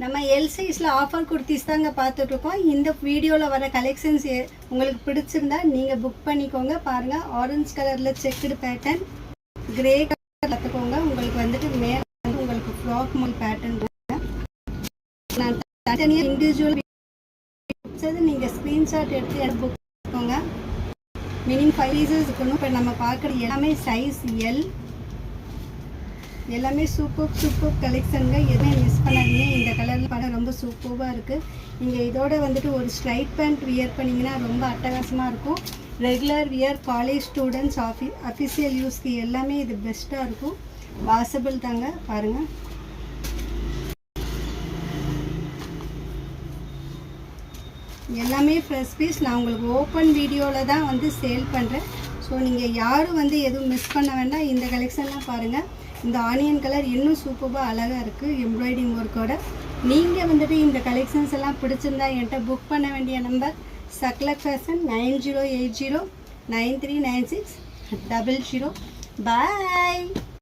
நம்ம எல் சைஸில் ஆஃபர் குர்த்திஸ் தாங்க பார்த்துட்ருக்கோம். இந்த வீடியோவில் வர கலெக்ஷன்ஸ் உங்களுக்கு பிடிச்சிருந்தா நீங்கள் புக் பண்ணிக்கோங்க. பாருங்கள், ஆரஞ்சு கலரில் செக்குடு பேட்டர்ன், கிரே கலர் பார்த்துக்கோங்க. உங்களுக்கு வந்துட்டு மேலே வந்து உங்களுக்கு ஃப்ராக் மால் பேட்டர்ன். நான் தனியாக இண்டிவிஜுவல் நீங்கள் ஸ்க்ரீன்ஷாட் எடுத்து புக் பண்ணிக்கோங்க. மினிமம் 5 பீசஸ் இருக்கணும். இப்போ நம்ம பார்க்குற எல்லாமே சைஸ் எல், எல்லாமே சூப்பர் கலெக்ஷனுங்க. எதுவுமே மிஸ் பண்ணாதீங்க. இந்த கலரில் படம் ரொம்ப சூப்பராக இருக்குது. நீங்கள் இதோட வந்துட்டு ஒரு ஸ்ட்ரைட் பேண்ட் வியர் பண்ணிங்கன்னா ரொம்ப அட்டகாசமாக இருக்கும். Regular wear, college students, official யூஸ்க்கு எல்லாமே இது பெஸ்ட்டாக இருக்கும். வாசபிள் தாங்க. பாருங்கள், எல்லாமே ஃப்ரெஷ் பீஸ். நான் உங்களுக்கு ஓப்பன் வீடியோவில் தான் வந்து சேல் பண்ணுறேன். ஸோ நீங்கள் யாரும் வந்து எதுவும் மிஸ் பண்ண வேண்டாம். இந்த கலெக்ஷன்லாம் பாருங்கள். இந்த ஆனியன் கலர் இன்னும் சூப்பராக அழகாக இருக்குது, எம்ப்ராய்டிங் ஒர்க்கோட. நீங்கள் வந்துட்டு இந்த கலெக்ஷன்ஸ் எல்லாம் பிடிச்சிருந்தா என்கிட்ட புக் பண்ண வேண்டிய நம்பர் சக்லக் ஃபேஷன் 9080939600. பாய்.